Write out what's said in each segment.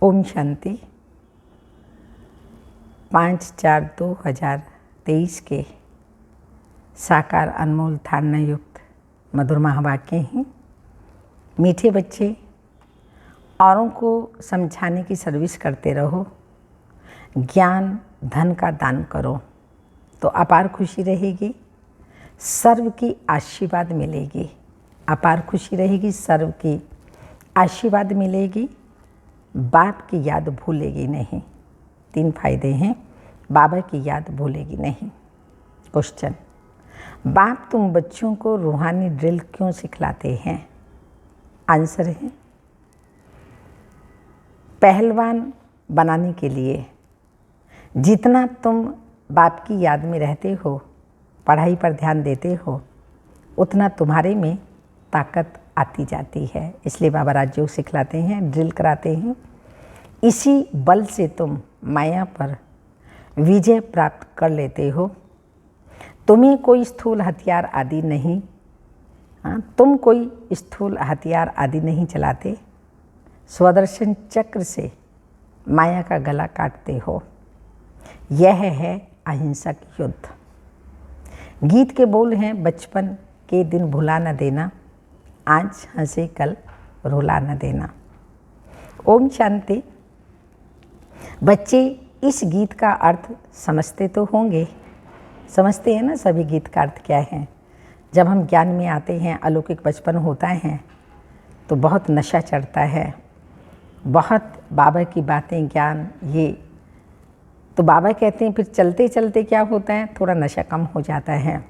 ओम शांति। 5/4/2023 के साकार अनमोल धारणा युक्त मधुर महावाक्य हैं। मीठे बच्चे, औरों को समझाने की सर्विस करते रहो, ज्ञान धन का दान करो तो अपार खुशी रहेगी, सर्व की आशीर्वाद मिलेगी। अपार खुशी रहेगी, सर्व की आशीर्वाद मिलेगी, बाप की याद भूलेगी नहीं। 3 फायदे हैं, बाबा की याद भूलेगी नहीं। क्वेश्चन, बाप तुम बच्चों को रूहानी ड्रिल क्यों सिखलाते हैं? आंसर है, पहलवान बनाने के लिए। जितना तुम बाप की याद में रहते हो, पढ़ाई पर ध्यान देते हो, उतना तुम्हारे में ताकत आती जाती है। इसलिए बाबा राजयोग सिखलाते हैं, ड्रिल कराते हैं। इसी बल से तुम माया पर विजय प्राप्त कर लेते हो। तुम्हें कोई स्थूल हथियार आदि नहीं, तुम कोई स्थूल हथियार आदि नहीं चलाते। स्वदर्शन चक्र से माया का गला काटते हो। यह है अहिंसक युद्ध। गीत के बोल हैं, बचपन के दिन भुला न देना, आज हंसे कल रुला न देना। ओम शांति। बच्चे इस गीत का अर्थ समझते तो होंगे, समझते हैं ना सभी गीत का अर्थ क्या है। जब हम ज्ञान में आते हैं, अलौकिक बचपन होता है तो बहुत नशा चढ़ता है, बहुत बाबा की बातें, ज्ञान, ये तो बाबा कहते हैं फिर चलते चलते क्या होता है, थोड़ा नशा कम हो जाता है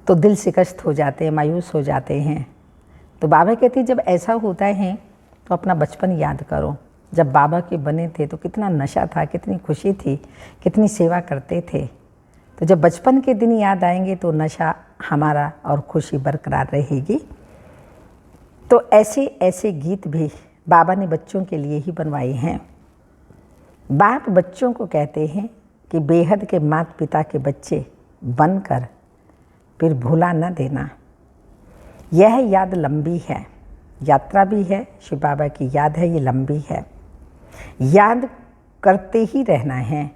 तो दिल शिकस्त हो जाते हैं, मायूस हो जाते हैं। तो बाबा कहते हैं जब ऐसा होता है तो अपना बचपन याद करो। जब बाबा के बने थे तो कितना नशा था, कितनी खुशी थी, कितनी सेवा करते थे। तो जब बचपन के दिन याद आएंगे तो नशा हमारा और खुशी बरकरार रहेगी। तो ऐसे ऐसे गीत भी बाबा ने बच्चों के लिए ही बनवाए हैं। बाप बच्चों को कहते हैं कि बेहद के माता पिता के बच्चे बनकर फिर भूला न देना। यह याद लंबी है, यात्रा भी है, शिव बाबा की याद है, ये लंबी है। याद करते ही रहना है।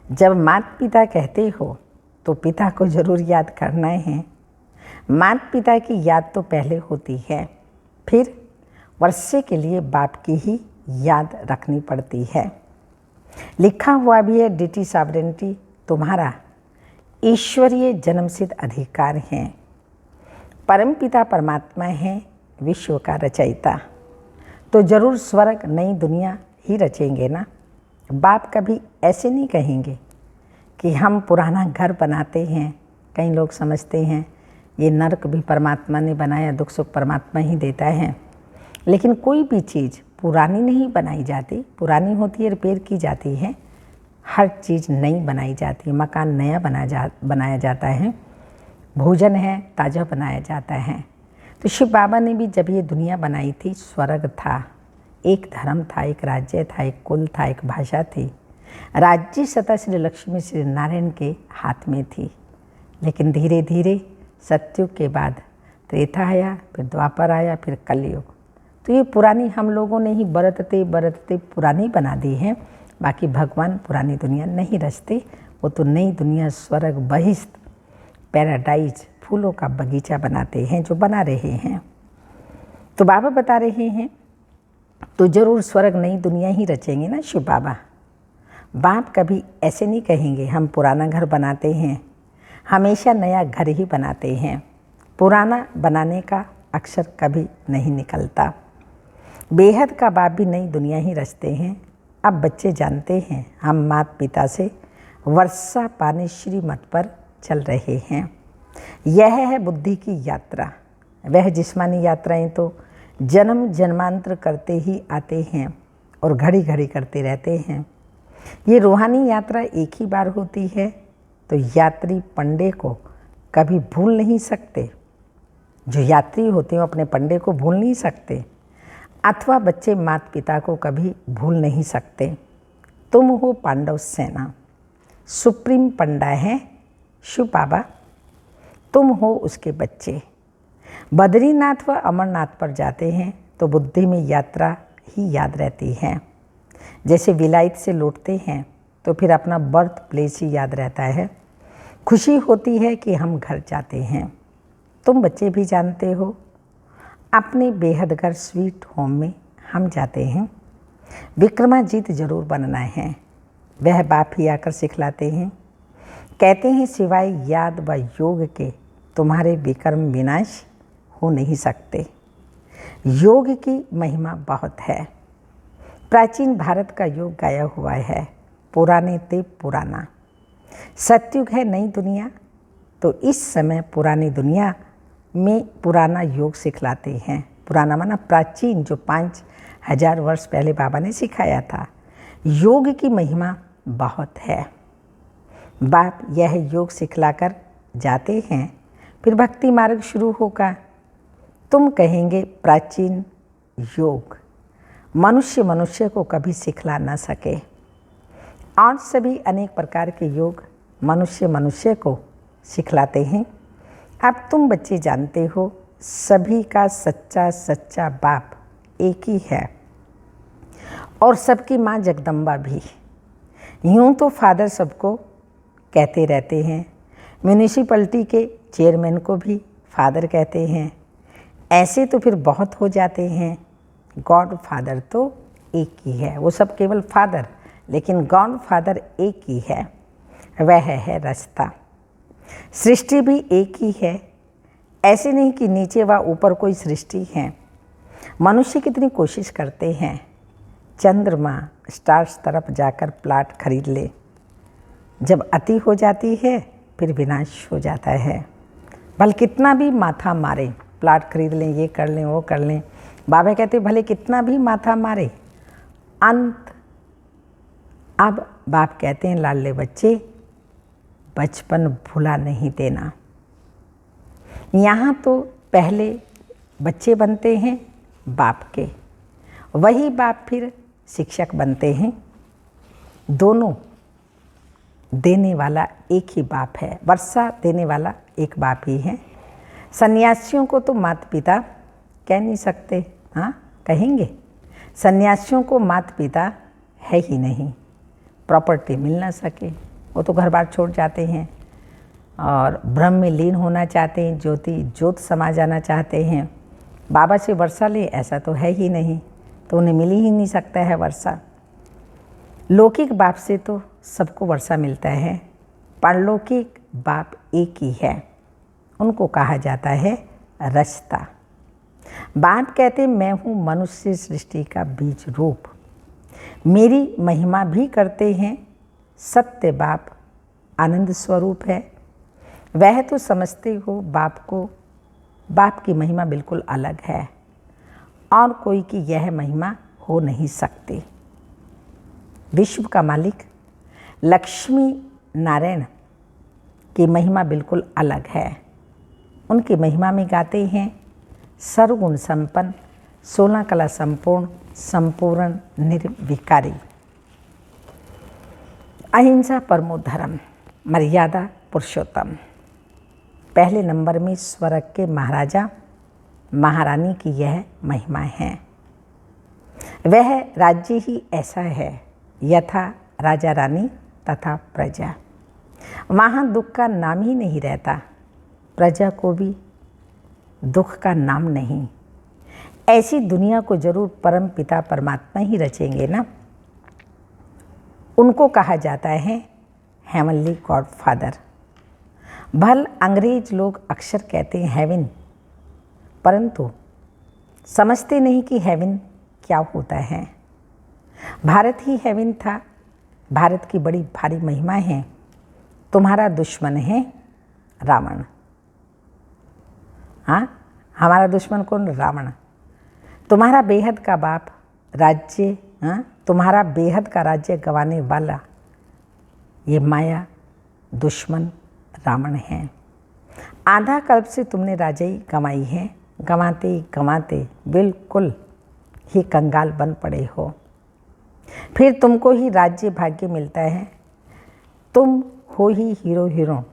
जब माता पिता कहते हो तो पिता को ज़रूर याद करना है। माता पिता की याद तो पहले होती है, फिर वर्षे के लिए बाप की ही याद रखनी पड़ती है। लिखा हुआ भी है, डिटी सॉवरेनिटी तुम्हारा ईश्वरीय जन्मसिद्ध अधिकार है। परमपिता परमात्मा है, विश्व का रचयिता, तो जरूर स्वर्ग नई दुनिया ही रचेंगे ना। बाप कभी ऐसे नहीं कहेंगे कि हम पुराना घर बनाते हैं। कई लोग समझते हैं ये नरक भी परमात्मा ने बनाया, दुख सुख परमात्मा ही देता है। लेकिन कोई भी चीज़ पुरानी नहीं बनाई जाती, पुरानी होती है, रिपेयर की जाती है। हर चीज़ नई बनाई जाती है, मकान नया बनाया जाता है, भोजन है ताज़ा बनाया जाता है। तो शिव बाबा ने भी जब ये दुनिया बनाई थी, स्वर्ग था, एक धर्म था, एक राज्य था, एक कुल था, एक भाषा थी। राज्य सत्ता श्री लक्ष्मी श्री नारायण के हाथ में थी। लेकिन धीरे धीरे सतयुग के बाद त्रेता आया, फिर द्वापर आया, फिर कलयुग। तो ये पुरानी हम लोगों ने ही बरतते बरतते पुरानी बना दी है। बाकी भगवान पुरानी दुनिया नहीं रचते, वो तो नई दुनिया, स्वर्ग, बहिश्त, पैराडाइज, फूलों का बगीचा बनाते हैं, जो बना रहे हैं। तो बाबा बता रहे हैं तो जरूर स्वर्ग नई दुनिया ही रचेंगे ना शिव बाबा। बाप कभी ऐसे नहीं कहेंगे हम पुराना घर बनाते हैं, हमेशा नया घर ही बनाते हैं। पुराना बनाने का अक्षर कभी नहीं निकलता। बेहद का बाप भी नई दुनिया ही रचते हैं। अब बच्चे जानते हैं हम माता पिता से वर्षा पाने श्रीमत पर चल रहे हैं। यह है बुद्धि की यात्रा। वह जिस्मानी यात्राएं तो जन्म जन्मांतर करते ही आते हैं और घड़ी घड़ी करते रहते हैं। ये रूहानी यात्रा एक ही बार होती है, तो यात्री पंडे को कभी भूल नहीं सकते। जो यात्री होते हैं अपने पंडे को भूल नहीं सकते, अथवा बच्चे माता पिता को कभी भूल नहीं सकते। तुम हो पांडव सेना, सुप्रीम पंडा है शिव बाबा, तुम हो उसके बच्चे। बद्रीनाथ व अमरनाथ पर जाते हैं तो बुद्धि में यात्रा ही याद रहती हैं। जैसे विलायत से लौटते हैं तो फिर अपना बर्थ प्लेस ही याद रहता है। खुशी होती है कि हम घर जाते हैं। तुम बच्चे भी जानते हो, अपने बेहद घर स्वीट होम में हम जाते हैं। विक्रमाजीत जरूर बनना है, वह बाप ही आकर सिखलाते हैं। कहते हैं सिवाय याद व योग के तुम्हारे विक्रम विनाश हो नहीं सकते। योग की महिमा बहुत है। प्राचीन भारत का योग गाया हुआ है, पुराने ते पुराना। सतयुग है नई दुनिया, तो इस समय पुरानी दुनिया में पुराना योग सिखलाते हैं। पुराना माना प्राचीन, जो 5000 वर्ष पहले बाबा ने सिखाया था। योग की महिमा बहुत है। बाप यह योग सिखलाकर जाते हैं, फिर भक्ति मार्ग शुरू होगा। तुम कहेंगे प्राचीन योग मनुष्य को कभी सिखला न सके, और सभी अनेक प्रकार के योग मनुष्य को सिखलाते हैं। अब तुम बच्चे जानते हो, सभी का सच्चा बाप एक ही है, और सबकी माँ जगदम्बा भी। यूँ तो फादर सबको कहते रहते हैं, म्यूनिसिपैलिटी के चेयरमैन को भी फादर कहते हैं। ऐसे तो फिर बहुत हो जाते हैं। गॉड फादर तो एक ही है, वो सब केवल फादर, लेकिन गॉड फादर एक ही है, वह है रास्ता। सृष्टि भी एक ही है, ऐसे नहीं कि नीचे व ऊपर कोई सृष्टि है। मनुष्य कितनी कोशिश करते हैं, चंद्रमा स्टार्स तरफ जाकर प्लाट खरीद ले, जब अति हो जाती है फिर विनाश हो जाता है। भले कितना भी माथा मारे, प्लाट खरीद लें, ये कर लें, वो कर लें, बाबा कहते भले कितना भी माथा मारे, अंत। अब बाप कहते हैं लाडले बच्चे, बचपन भुला नहीं देना। यहाँ तो पहले बच्चे बनते हैं बाप के, वही बाप फिर शिक्षक बनते हैं। दोनों देने वाला एक ही बाप है, वर्षा देने वाला एक बाप ही है। सन्यासियों को तो माता पिता कह नहीं सकते, हाँ कहेंगे। सन्यासियों को माता पिता है ही नहीं, प्रॉपर्टी मिल ना सके, वो तो घर बार छोड़ जाते हैं और ब्रह्म में लीन होना चाहते हैं, ज्योत समा जाना चाहते हैं। बाबा से वर्षा ले, ऐसा तो है ही नहीं, तो उन्हें मिल ही नहीं सकता है वर्षा। लौकिक बाप से तो सबको वर्षा मिलता है, परलौकिक बाप एक ही है, उनको कहा जाता है रचता। बाप कहते मैं हूँ मनुष्य सृष्टि का बीज रूप, मेरी महिमा भी करते हैं सत्य बाप, आनंद स्वरूप है। वह तो समझते हो बाप को, बाप की महिमा बिल्कुल अलग है, और कोई की यह महिमा हो नहीं सकती। विश्व का मालिक लक्ष्मी नारायण की महिमा बिल्कुल अलग है। उनकी महिमा में गाते हैं सर्वगुण संपन्न, 16 कला संपूर्ण, संपूर्ण निर्विकारी, अहिंसा परमो धर्म, मर्यादा पुरुषोत्तम। पहले नंबर में स्वर्ग के महाराजा महारानी की यह महिमा है। वह राज्य ही ऐसा है, यथा राजा रानी तथा प्रजा। वहाँ दुख का नाम ही नहीं रहता, प्रजा को भी दुख का नाम नहीं। ऐसी दुनिया को जरूर परम पिता परमात्मा ही रचेंगे ना। उनको कहा जाता है हेवनली गॉड फादर। भल अंग्रेज लोग अक्सर कहते हैं हेवन, परंतु समझते नहीं कि हेवन क्या होता है। भारत ही हेवन था। भारत की बड़ी भारी महिमा है। तुम्हारा दुश्मन है रावण। हाँ, हमारा दुश्मन कौन? रावण। तुम्हारा बेहद का बाप राज्य, हाँ, तुम्हारा बेहद का राज्य गंवाने वाला ये माया दुश्मन रावण है। आधा कल्प से तुमने राजाई गंवाई है, गंवाते गंवाते बिल्कुल ही कंगाल बन पड़े हो। फिर तुमको ही राज्य भाग्य मिलता है। तुम हो ही हीरो हीरोइन,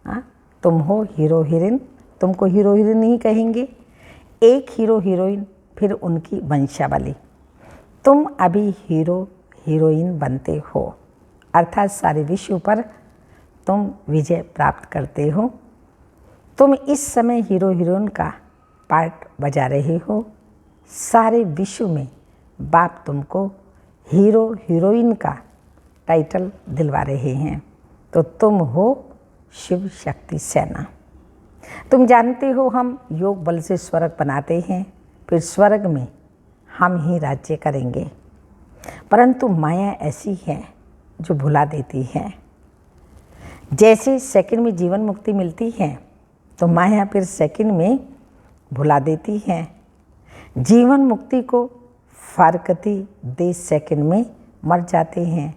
हाँ, तुम हो हीरो हीरोइन, तुमको हीरो हीरोइन नहीं कहेंगे। एक हीरो हीरोइन, फिर उनकी वंशावली। तुम अभी हीरो हीरोइन बनते हो, अर्थात सारे विश्व पर तुम विजय प्राप्त करते हो। तुम इस समय हीरो हीरोइन का पार्ट बजा रहे हो। सारे विश्व में बाप तुमको हीरो हीरोइन का टाइटल दिलवा रहे हैं। तो तुम हो शिव शक्ति सेना। तुम जानते हो हम योग बल से स्वर्ग बनाते हैं, फिर स्वर्ग में हम ही राज्य करेंगे। परंतु माया ऐसी है जो भुला देती है। जैसे सेकंड में जीवन मुक्ति मिलती है तो माया फिर सेकंड में भुला देती है। जीवन मुक्ति को फारकती दे सेकंड में मर जाते हैं।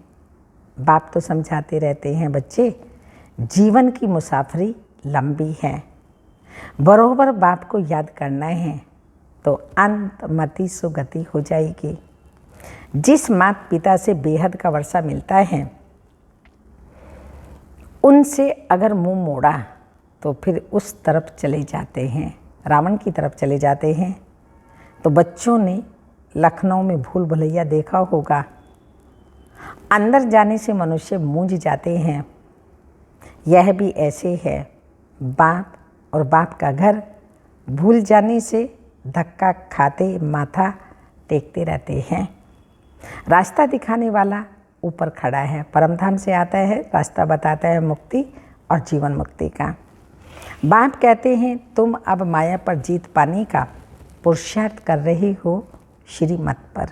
बाप तो समझाते रहते हैं, बच्चे जीवन की मुसाफरी लंबी है, बरोबर बाप को याद करना है तो अंत मति सुगति हो जाएगी। जिस माता पिता से बेहद का वर्षा मिलता है, उनसे अगर मुंह मोड़ा तो फिर उस तरफ चले जाते हैं, रावण की तरफ चले जाते हैं। तो बच्चों ने लखनऊ में भूल भुलैया देखा होगा, अंदर जाने से मनुष्य मूंझ जाते हैं। यह भी ऐसे है, बाप और बाप का घर भूल जाने से धक्का खाते माथा टेकते रहते हैं। रास्ता दिखाने वाला ऊपर खड़ा है, परमधाम से आता है, रास्ता बताता है मुक्ति और जीवन मुक्ति का। बाप कहते हैं तुम अब माया पर जीत पाने का पुरुषार्थ कर रहे हो श्रीमत पर।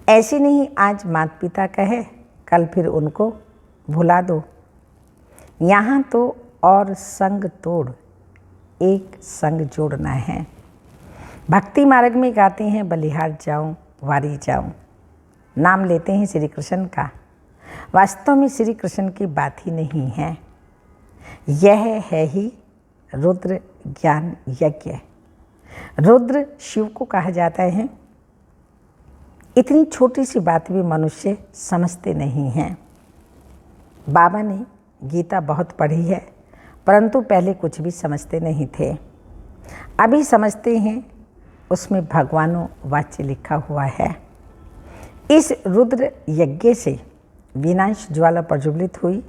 ऐसे नहीं आज माता पिता कहे कल फिर उनको भुला दो। यहाँ तो और संग तोड़ एक संग जोड़ना है। भक्ति मार्ग में गाते हैं बलिहार जाऊं वारी जाऊं, नाम लेते हैं श्री कृष्ण का। वास्तव में श्री कृष्ण की बात ही नहीं है, यह है ही रुद्र ज्ञान यज्ञ। रुद्र शिव को कहा जाता है। इतनी छोटी सी बात भी मनुष्य समझते नहीं हैं। बाबा ने गीता बहुत पढ़ी है, परंतु पहले कुछ भी समझते नहीं थे। अभी समझते हैं, उसमें भगवानों वाच्य लिखा हुआ है। इस रुद्र यज्ञ से विनाश ज्वाला प्रज्वलित हुई।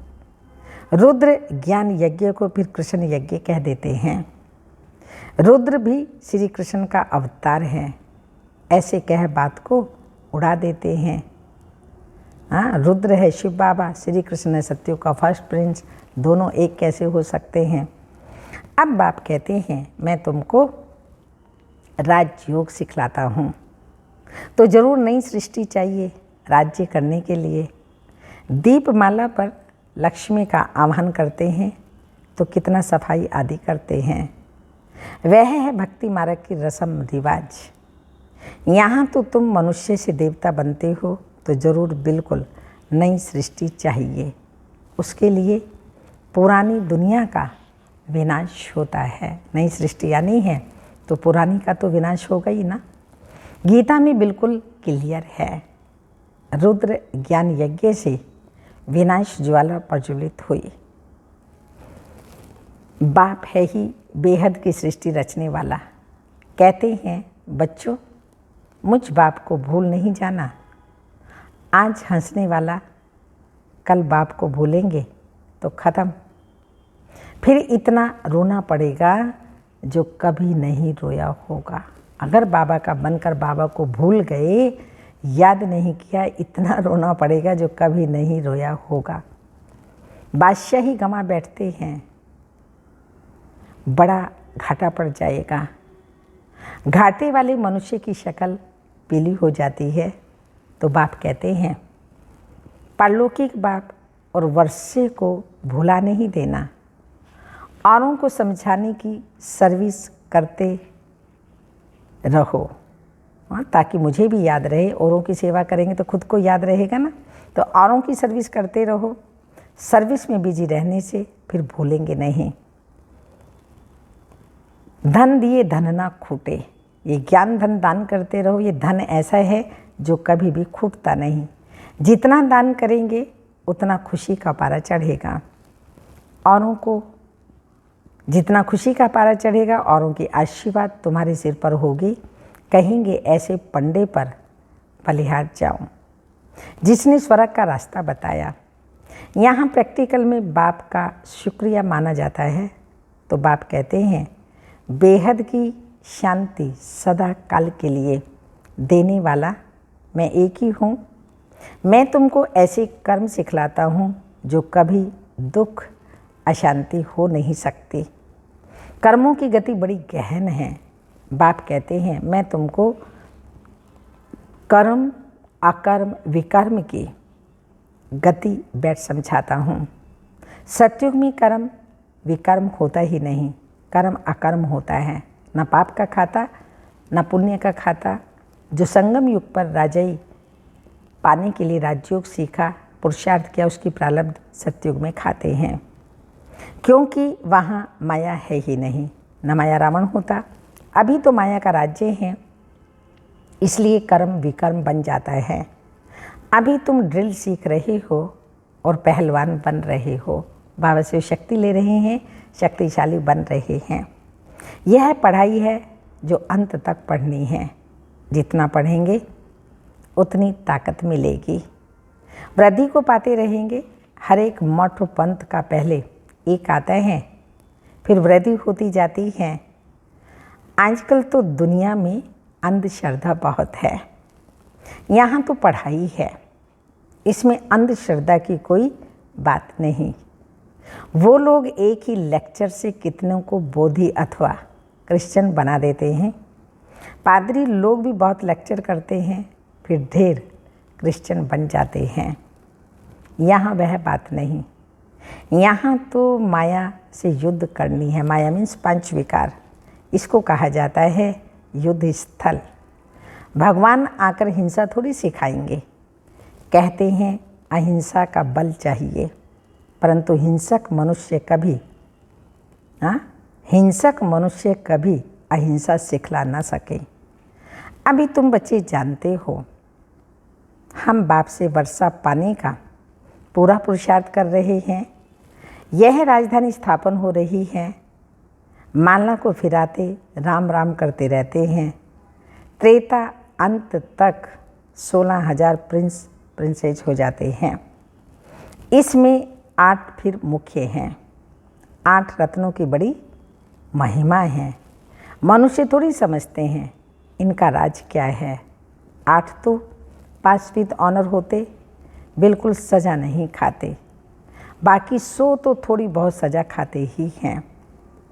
रुद्र ज्ञान यज्ञ को फिर कृष्ण यज्ञ कह देते हैं। रुद्र भी श्री कृष्ण का अवतार है, ऐसे कह बात को उड़ा देते हैं। हाँ, रुद्र है शिव बाबा, श्री कृष्ण है सत्युग का फर्स्ट प्रिंस, दोनों एक कैसे हो सकते हैं। अब बाप कहते हैं मैं तुमको राजयोग सिखलाता हूँ। तो जरूर नई सृष्टि चाहिए राज्य करने के लिए। दीपमाला पर लक्ष्मी का आह्वान करते हैं तो कितना सफाई आदि करते हैं। वह है भक्ति मार्ग की रस्म रिवाज। यहाँ तो तुम मनुष्य से देवता बनते हो तो ज़रूर बिल्कुल नई सृष्टि चाहिए। उसके लिए पुरानी दुनिया का विनाश होता है। नई सृष्टि आनी है तो पुरानी का तो विनाश होगा ही ना। गीता में बिल्कुल क्लियर है, रुद्र ज्ञान यज्ञ से विनाश ज्वाला प्रज्वलित हुई। बाप है ही बेहद की सृष्टि रचने वाला। कहते हैं बच्चों मुझ बाप को भूल नहीं जाना। आज हंसने वाला कल बाप को भूलेंगे तो ख़त्म। फिर इतना रोना पड़ेगा जो कभी नहीं रोया होगा। अगर बाबा का बनकर बाबा को भूल गए, याद नहीं किया, इतना रोना पड़ेगा जो कभी नहीं रोया होगा। बादशाह ही गंवा बैठते हैं, बड़ा घाटा पड़ जाएगा। घाटे वाले मनुष्य की शक्ल पीली हो जाती है। तो बाप कहते हैं पारलौकिक बाप और वर्षे को भुला नहीं देना। औरों को समझाने की सर्विस करते रहो, ताकि मुझे भी याद रहे। औरों की सेवा करेंगे तो खुद को याद रहेगा ना। तो औरों की सर्विस करते रहो। सर्विस में बिजी रहने से फिर भूलेंगे नहीं। धन दिए धन ना खूटे, ये ज्ञान धन दान करते रहो। ये धन ऐसा है जो कभी भी खूटता नहीं। जितना दान करेंगे उतना खुशी का पारा चढ़ेगा। औरों को जितना खुशी का पारा चढ़ेगा, औरों की आशीर्वाद तुम्हारे सिर पर होगी। कहेंगे ऐसे पंडे पर बलिहार जाऊं, जिसने स्वर्ग का रास्ता बताया। यहाँ प्रैक्टिकल में बाप का शुक्रिया माना जाता है। तो बाप कहते हैं, बेहद की शांति सदा काल के लिए देने वाला मैं एक ही हूँ। मैं तुमको ऐसे कर्म सिखलाता हूँ जो कभी दुख अशांति हो नहीं सकती। कर्मों की गति बड़ी गहन है। बाप कहते हैं, मैं तुमको कर्म अकर्म विकर्म की गति बैठ समझाता हूँ। सतयुग में कर्म विकर्म होता ही नहीं, कर्म अकर्म होता है। न पाप का खाता न पुण्य का खाता। जो संगम युग पर राजाई पाने के लिए राजयोग सीखा, पुरुषार्थ किया, उसकी प्रारब्ध सतयुग में खाते हैं, क्योंकि वहाँ माया है ही नहीं। न माया रावण होता। अभी तो माया का राज्य है, इसलिए कर्म विकर्म बन जाता है। अभी तुम ड्रिल सीख रहे हो और पहलवान बन रहे हो, बाबा से शक्ति ले रहे हैं, शक्तिशाली बन रहे हैं। यह पढ़ाई है जो अंत तक पढ़नी है। जितना पढ़ेंगे उतनी ताकत मिलेगी। वृद्धि को पाते रहेंगे। हर एक मठ पंथ का पहले एक आता है, फिर वृद्धि होती जाती है। आजकल तो दुनिया में अंधश्रद्धा बहुत है। यहाँ तो पढ़ाई है, इसमें अंधश्रद्धा की कोई बात नहीं। वो लोग एक ही लेक्चर से कितनों को बोधी अथवा क्रिश्चियन बना देते हैं। पादरी लोग भी बहुत लेक्चर करते हैं, फिर ढेर क्रिश्चियन बन जाते हैं। यहाँ वह बात नहीं। यहाँ तो माया से युद्ध करनी है। माया मीन्स पंच विकार, इसको कहा जाता है युद्ध स्थल। भगवान आकर हिंसा थोड़ी सिखाएंगे। कहते हैं अहिंसा का बल चाहिए, परंतु हिंसक मनुष्य कभी अहिंसा सिखला ना सके। अभी तुम बच्चे जानते हो, हम बाप से वर्षा पाने का पूरा पुरुषार्थ कर रहे हैं। यह राजधानी स्थापन हो रही है। माला को फिराते राम राम करते रहते हैं। त्रेता अंत तक 16,000 प्रिंस प्रिंसेस हो जाते हैं। इसमें 8 फिर मुख्य हैं। 8 रत्नों की बड़ी महिमा है। मनुष्य थोड़ी समझते हैं इनका राज क्या है। 8 तो पास विद ऑनर होते, बिल्कुल सज़ा नहीं खाते। बाकी 100 तो थोड़ी बहुत सज़ा खाते ही हैं।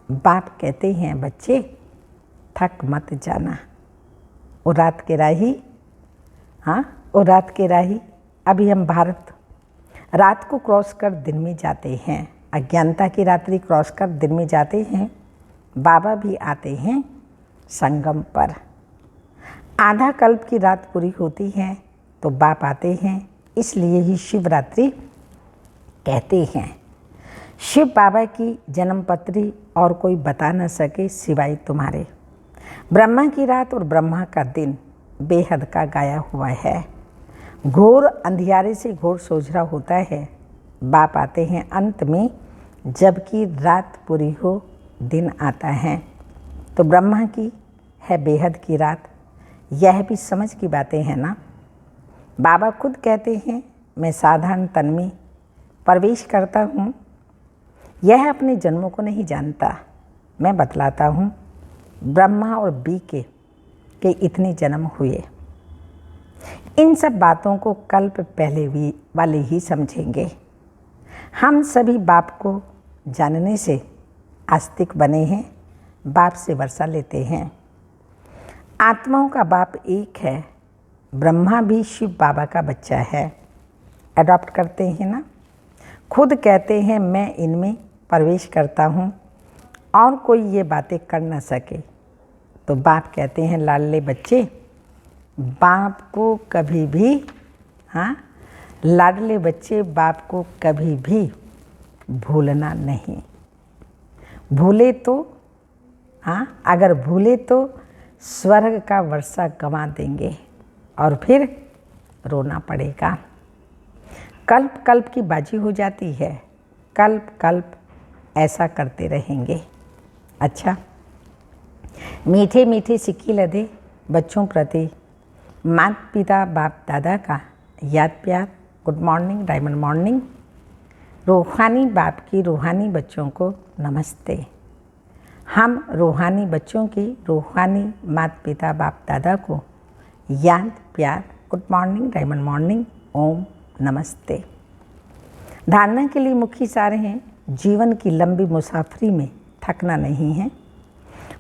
बाप कहते हैं, बच्चे थक मत जाना। ओ रात के राही, ओ रात के राही। अभी हम भारत रात को क्रॉस कर दिन में जाते हैं। अज्ञानता की रात्रि क्रॉस कर दिन में जाते हैं। बाबा भी आते हैं संगम पर। आधा कल्प की रात पूरी होती है तो बाप आते हैं। इसलिए ही शिवरात्रि कहते हैं। शिव बाबा की जन्मपत्री और कोई बता न सके सिवाय तुम्हारे। ब्रह्मा की रात और ब्रह्मा का दिन बेहद का गाया हुआ है। घोर अंधियारे से घोर सोझरा होता है। बाप आते हैं अंत में, जबकि रात पूरी हो दिन आता है। तो ब्रह्मा की है बेहद की रात। यह भी समझ की बातें हैं ना। बाबा खुद कहते हैं, मैं साधारण तन में प्रवेश करता हूँ। यह अपने जन्मों को नहीं जानता। मैं बतलाता हूँ ब्रह्मा और बी के इतने जन्म हुए। इन सब बातों को कल्प पहले भी वाले ही समझेंगे। हम सभी बाप को जानने से आस्तिक बने हैं, बाप से वर्षा लेते हैं। आत्माओं का बाप एक है। ब्रह्मा भी शिव बाबा का बच्चा है। अडॉप्ट करते हैं ना। खुद कहते हैं मैं इनमें प्रवेश करता हूँ और कोई ये बातें कर ना सके। तो बाप कहते हैं, लाडले बच्चे, बाप को कभी भी लाडले बच्चे, बाप को कभी भी भूलना नहीं। भूले तो अगर भूले तो स्वर्ग का वर्षा गंवा देंगे और फिर रोना पड़ेगा। कल्प कल्प की बाजी हो जाती है। कल्प कल्प ऐसा करते रहेंगे। अच्छा, मीठे मीठे सिक्के लदे बच्चों प्रति माता पिता बाप दादा का याद प्यार, गुड मॉर्निंग, डायमंड मॉर्निंग। रूहानी बाप की रूहानी बच्चों को नमस्ते। हम रूहानी बच्चों की रूहानी माता पिता बाप दादा को याद प्यार, गुड मॉर्निंग, डायमंड मॉर्निंग, ओम नमस्ते। धारणा के लिए मुख्य सार हैं, जीवन की लंबी मुसाफरी में थकना नहीं है,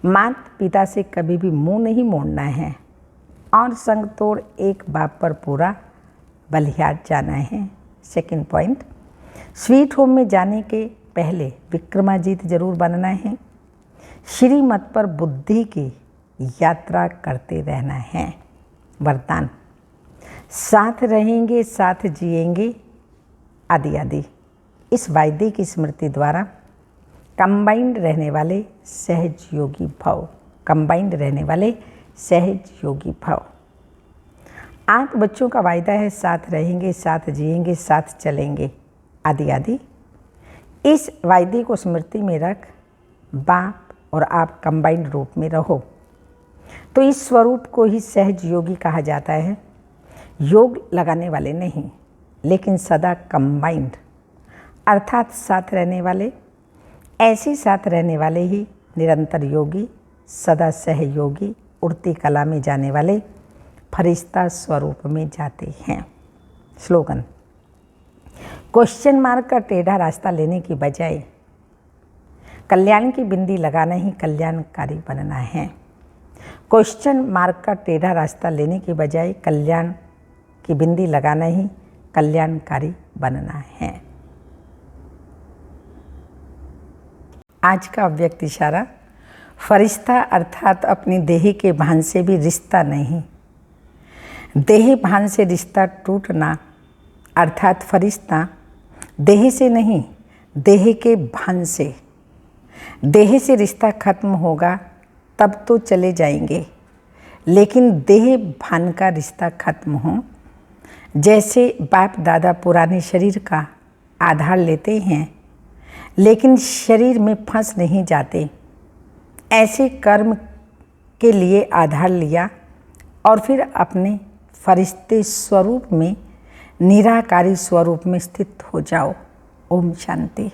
माता पिता से कभी भी मुंह नहीं मोड़ना है और संग तोड़ एक बाप पर पूरा बलिहार जाना है। सेकंड पॉइंट, स्वीट होम में जाने के पहले विक्रमाजीत जरूर बनना है। श्रीमत पर बुद्धि की यात्रा करते रहना है। वरदान, साथ रहेंगे साथ जिएंगे आदि आदि। इस वायदे की स्मृति द्वारा कंबाइंड रहने वाले सहज योगी भव, कंबाइंड रहने वाले सहज योगी भव। 8 बच्चों का वायदा है, साथ रहेंगे साथ जिएंगे साथ चलेंगे आदि आदि। इस वायदे को स्मृति में रख बाप और आप कंबाइंड रूप में रहो तो इस स्वरूप को ही सहज योगी कहा जाता है। योग लगाने वाले नहीं, लेकिन सदा कंबाइंड अर्थात साथ रहने वाले। ऐसे साथ रहने वाले ही निरंतर योगी, सदा सहयोगी, उड़ती कला में जाने वाले फरिश्ता स्वरूप में जाते हैं। स्लोगन, क्वेश्चन मार्क का टेढ़ा रास्ता लेने की बजाय कल्याण की बिंदी लगाना ही कल्याणकारी बनना है। क्वेश्चन मार्क का टेढ़ा रास्ता लेने की बजाय कल्याण की बिंदी लगाना ही कल्याणकारी बनना है। आज का अव्यक्त इशारा, फरिश्ता अर्थात अपनी देह के भान से भी रिश्ता नहीं, देह भान से रिश्ता टूटना अर्थात फरिश्ता देह से नहीं, देह के भान से। देह से रिश्ता खत्म होगा तब तो चले जाएंगे, लेकिन देह भान का रिश्ता खत्म हो। जैसे बाप दादा पुराने शरीर का आधार लेते हैं लेकिन शरीर में फंस नहीं जाते, ऐसे कर्म के लिए आधार लिया और फिर अपने फरिश्ते स्वरूप में, निराकारी स्वरूप में स्थित हो जाओ। ओम शांति।